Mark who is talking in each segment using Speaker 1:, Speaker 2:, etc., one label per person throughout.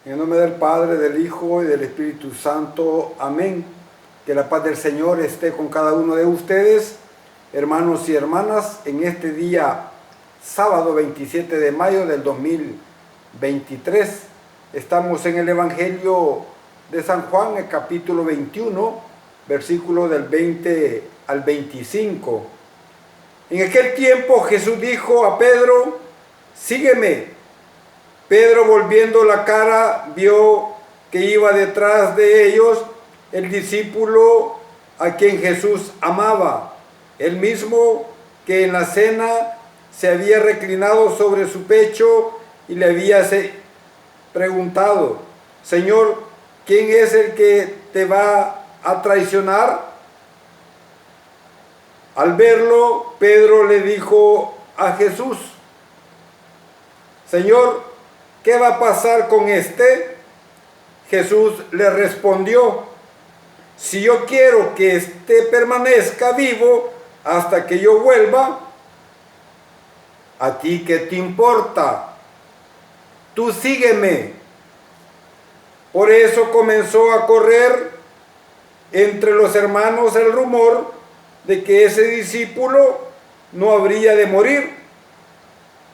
Speaker 1: En el nombre del Padre, del Hijo y del Espíritu Santo. Amén. Que la paz del Señor esté con cada uno de ustedes, hermanos y hermanas, en este día sábado 27 de mayo del 2023. Estamos en el Evangelio de San Juan, el capítulo 21, versículo del 20 al 25. En aquel tiempo Jesús dijo a Pedro: sígueme. Pedro, volviendo la cara, vio que iba detrás de ellos el discípulo a quien Jesús amaba, el mismo que en la cena se había reclinado sobre su pecho y le había preguntado: Señor, ¿quién es el que te va a traicionar? Al verlo, Pedro le dijo a Jesús: Señor, ¿qué va a pasar con este? Jesús le respondió: si yo quiero que éste permanezca vivo hasta que yo vuelva, ¿a ti qué te importa? Tú sígueme. Por eso comenzó a correr entre los hermanos el rumor de que ese discípulo no habría de morir.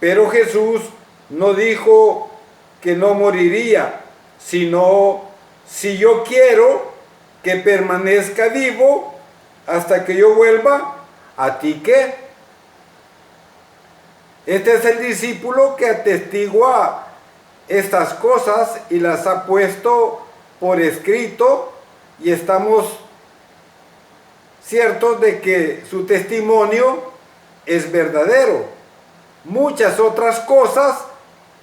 Speaker 1: Pero Jesús no dijo que no moriría, sino: si yo quiero que permanezca vivo hasta que yo vuelva, ¿a ti qué? Este es el discípulo que atestigua estas cosas y las ha puesto por escrito, y estamos ciertos de que su testimonio es verdadero. Muchas otras cosas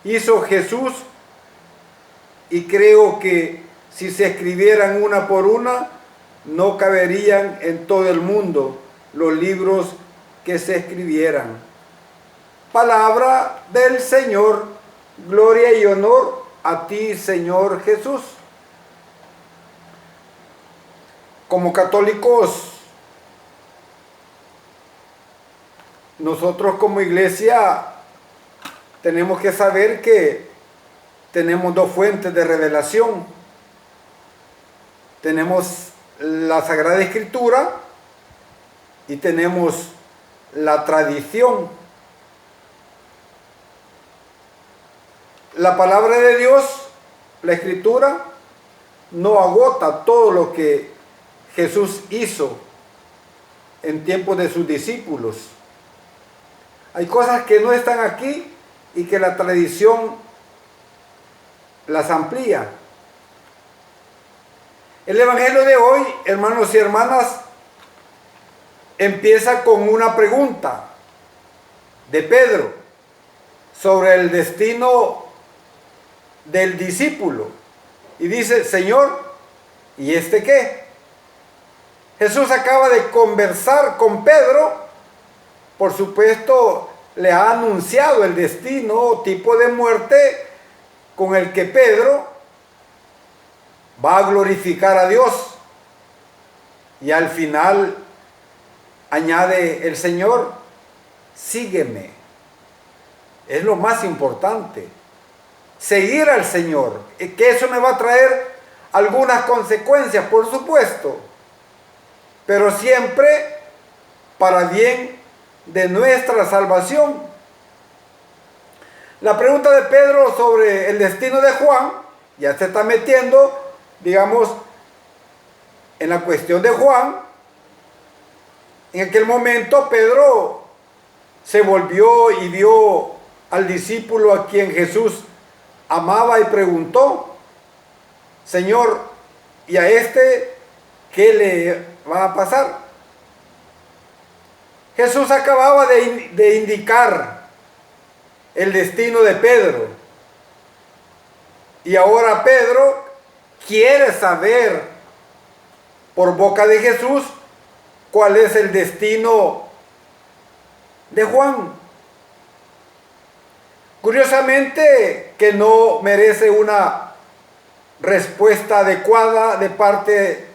Speaker 1: hizo Jesús, y creo que si se escribieran una por una, no caberían en todo el mundo los libros que se escribieran. Palabra del Señor. Gloria y honor a ti, Señor Jesús. Como católicos, nosotros como iglesia tenemos que saber que tenemos dos fuentes de revelación. Tenemos la Sagrada Escritura y tenemos la tradición. La palabra de Dios, la Escritura, no agota todo lo que Jesús hizo en tiempos de sus discípulos. Hay cosas que no están aquí y que la tradición las amplía. El Evangelio de hoy, hermanos y hermanas, empieza con una pregunta de Pedro sobre el destino del discípulo. Y dice: Señor, ¿y este qué? Jesús acaba de conversar con Pedro. Por supuesto, le ha anunciado el destino, tipo de muerte con el que Pedro va a glorificar a Dios. Y al final añade el Señor: sígueme. Es lo más importante, seguir al Señor. Que eso me va a traer algunas consecuencias, por supuesto, pero siempre para bien de nuestra salvación. La pregunta de Pedro sobre el destino de Juan ya se está metiendo, digamos, en la cuestión de Juan. En aquel momento Pedro se volvió y vio al discípulo a quien Jesús amaba y preguntó: Señor, ¿y a este qué le va a pasar? Jesús acababa de indicar el destino de Pedro, y ahora Pedro quiere saber por boca de Jesús cuál es el destino de Juan. Curiosamente, que no merece una respuesta adecuada de parte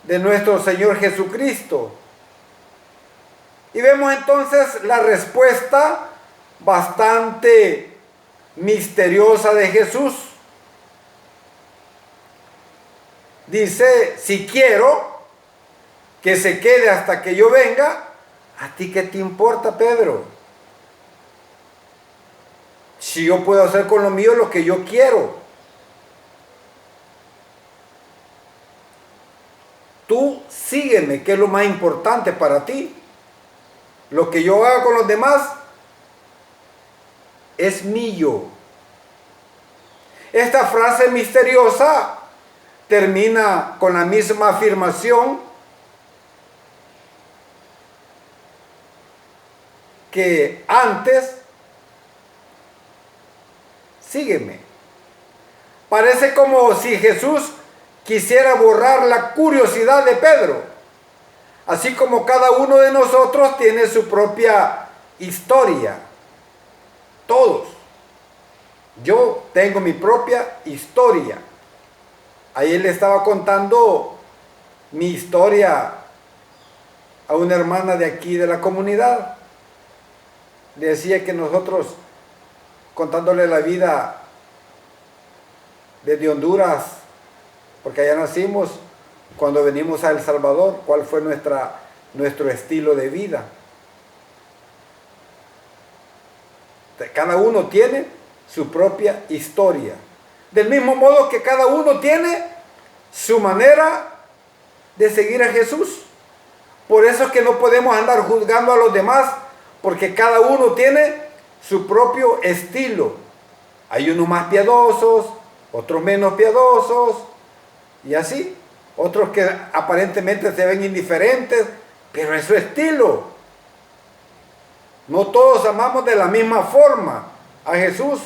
Speaker 1: de nuestro Señor Jesucristo. Y vemos entonces la respuesta bastante misteriosa de Jesús. dice, si quiero que se quede hasta que yo venga, ¿a ti qué te importa, Pedro? Si yo puedo hacer con lo mío lo que yo quiero. Tú sígueme, que es lo más importante para ti. Lo que yo haga con los demás es mío. Esta frase misteriosa termina con la misma afirmación que antes. Sígueme. Parece como si Jesús quisiera borrar la curiosidad de Pedro. Así como cada uno de nosotros tiene su propia historia. Todos. Yo tengo mi propia historia. Ahí él le estaba contando mi historia a una hermana de aquí de la comunidad. Le decía que nosotros, contándole la vida desde Honduras, porque allá nacimos, cuando venimos a El Salvador, cuál fue nuestro estilo de vida. Cada uno tiene su propia historia. Del mismo modo que cada uno tiene su manera de seguir a Jesús. Por eso es que no podemos andar juzgando a los demás, porque cada uno tiene su propio estilo. Hay unos más piadosos, otros menos piadosos, y así. Otros que aparentemente se ven indiferentes, pero es su estilo. No todos amamos de la misma forma a Jesús.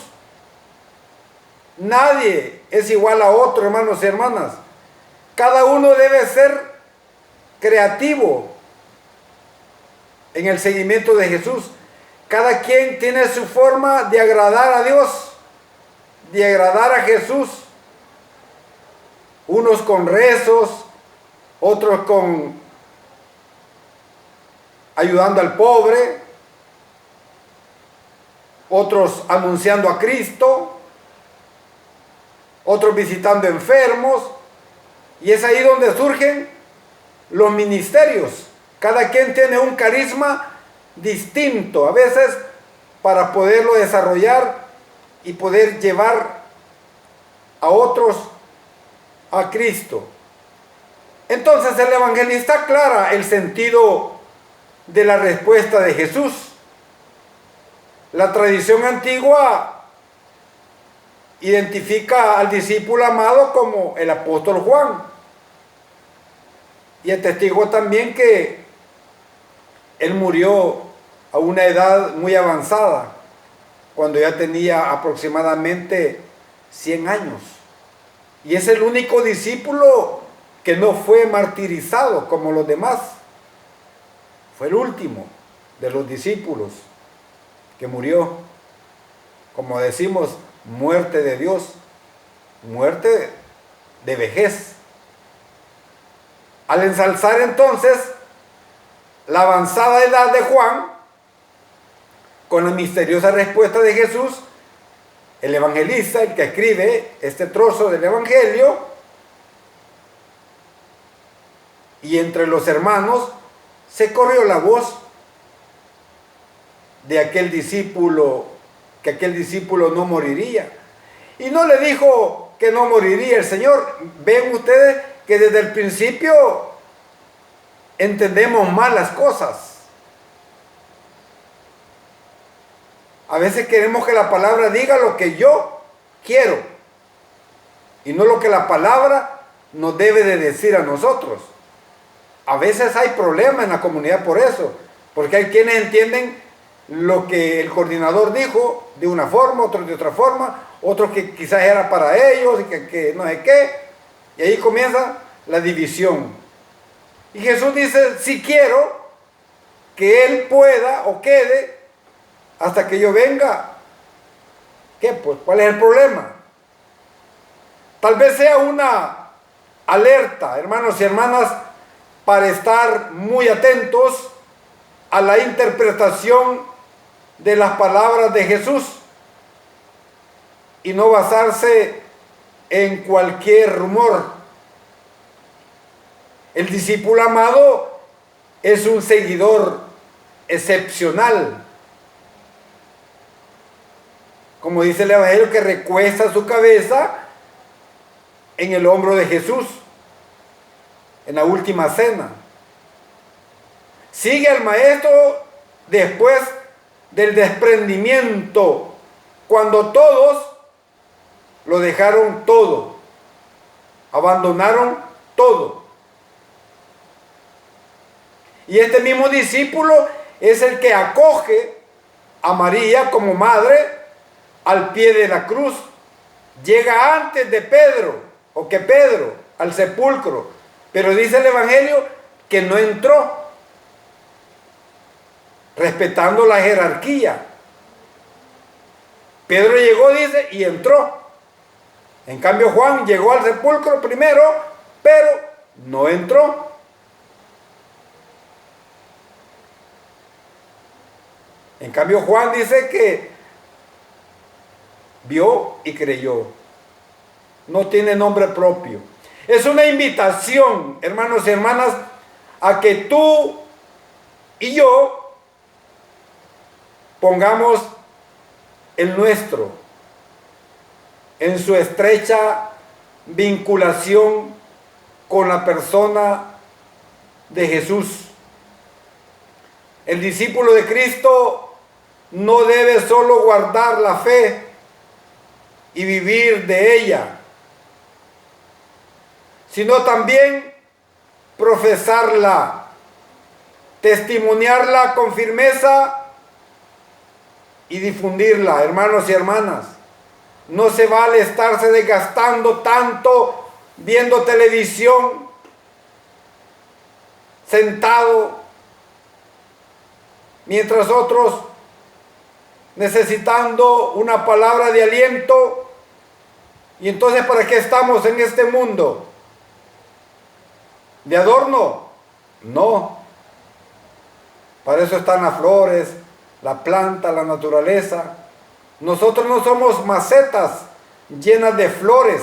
Speaker 1: Nadie es igual a otro, hermanos y hermanas. Cada uno debe ser creativo en el seguimiento de Jesús. Cada quien tiene su forma de agradar a Dios, de agradar a Jesús. Unos con rezos, otros con ayudando al pobre, otros anunciando a Cristo, otros visitando enfermos, y es ahí donde surgen los ministerios. Cada quien tiene un carisma distinto, a veces para poderlo desarrollar y poder llevar a otros a Cristo. Entonces el evangelista aclara el sentido de la respuesta de Jesús. La tradición antigua identifica al discípulo amado como el apóstol Juan, y atestigua también que él murió a una edad muy avanzada, cuando ya tenía aproximadamente 100 años. Y es el único discípulo que no fue martirizado como los demás. Fue el último de los discípulos que murió, como decimos, muerte de Dios, muerte de vejez. Al ensalzar entonces la avanzada edad de Juan, con la misteriosa respuesta de Jesús, el evangelista, el que escribe este trozo del evangelio, y entre los hermanos se corrió la voz de aquel discípulo, que aquel discípulo no moriría. Y no le dijo que no moriría el Señor. Ven ustedes que desde el principio entendemos mal las cosas. A veces queremos que la palabra diga lo que yo quiero y no lo que la palabra nos debe de decir a nosotros. A veces hay problemas en la comunidad por eso, porque hay quienes entienden lo que el coordinador dijo de una forma, otros de otra forma, otros que quizás era para ellos y que no sé qué, y ahí comienza la división. Y Jesús dice, si quiero que Él pueda o quede hasta que yo venga, ¿qué pues? ¿Cuál es el problema? Tal vez sea una alerta, hermanos y hermanas, para estar muy atentos a la interpretación de las palabras de Jesús y no basarse en cualquier rumor, El discípulo amado es un seguidor excepcional. Como dice el Evangelio, que recuesta su cabeza en el hombro de Jesús en la última cena. Sigue al maestro después del desprendimiento, cuando todos lo dejaron todo, abandonaron todo. Y este mismo discípulo es el que acoge a María como madre al pie de la cruz. Llega antes de Pedro, o que Pedro, al sepulcro, pero dice el Evangelio que no entró, respetando la jerarquía. Pedro llegó, dice, y entró. En cambio Juan llegó al sepulcro primero, pero no entró. En cambio Juan dice que vio y creyó. No tiene nombre propio. Es una invitación, hermanos y hermanas, a que tú y yo pongamos el nuestro en su estrecha vinculación con la persona de Jesús. El discípulo de Cristo no debe solo guardar la fe y vivir de ella, sino también profesarla, testimoniarla con firmeza y difundirla, hermanos y hermanas. No se vale estarse desgastando tanto viendo televisión, sentado, mientras otros necesitando una palabra de aliento. Y entonces, ¿para qué estamos en este mundo? ¿De adorno? No. Para eso están las flores, la planta, la naturaleza. Nosotros no somos macetas llenas de flores.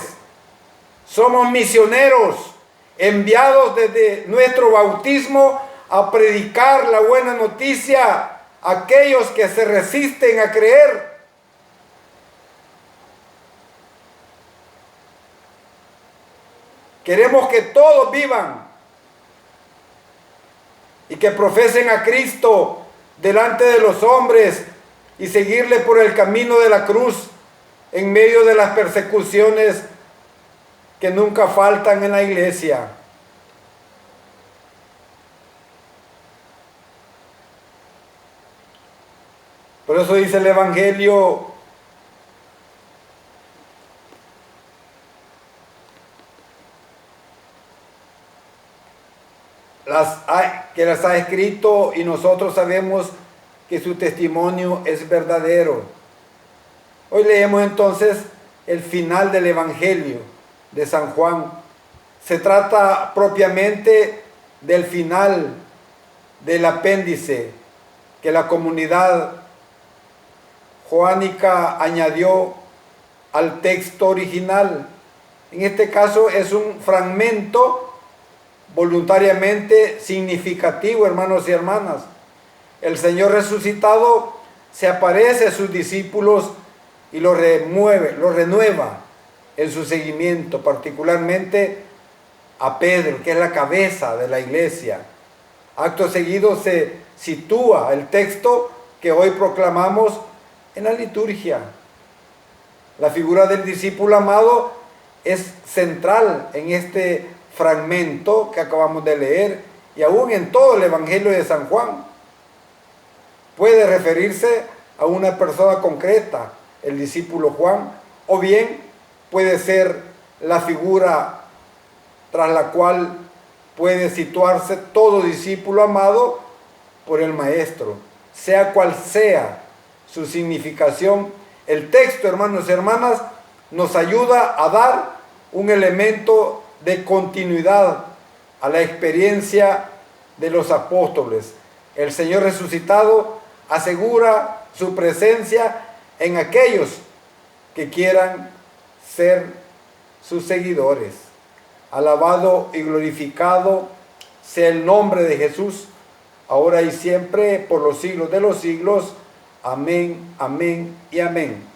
Speaker 1: Somos misioneros enviados desde nuestro bautismo a predicar la buena noticia a aquellos que se resisten a creer. Queremos que todos vivan y que profesen a Cristo delante de los hombres y seguirle por el camino de la cruz en medio de las persecuciones que nunca faltan en la iglesia. Por eso dice el Evangelio que las ha escrito, y nosotros sabemos que su testimonio es verdadero. Hoy leemos entonces el final del Evangelio de San Juan. Se trata propiamente del final del apéndice que la comunidad joánica añadió al texto original. En este caso es un fragmento voluntariamente significativo, hermanos y hermanas. El Señor resucitado se aparece a sus discípulos y los renueva en su seguimiento, particularmente a Pedro, que es la cabeza de la iglesia. Acto seguido se sitúa el texto que hoy proclamamos en la liturgia. La figura del discípulo amado es central en este fragmento que acabamos de leer y aún en todo el Evangelio de San Juan. Puede referirse a una persona concreta, el discípulo Juan, o bien puede ser la figura tras la cual puede situarse todo discípulo amado por el Maestro. Sea cual sea su significación, el texto, hermanos y hermanas, nos ayuda a dar un elemento de continuidad a la experiencia de los apóstoles. El Señor resucitado asegura su presencia en aquellos que quieran ser sus seguidores. Alabado y glorificado sea el nombre de Jesús, ahora y siempre, por los siglos de los siglos. Amén, amén y amén.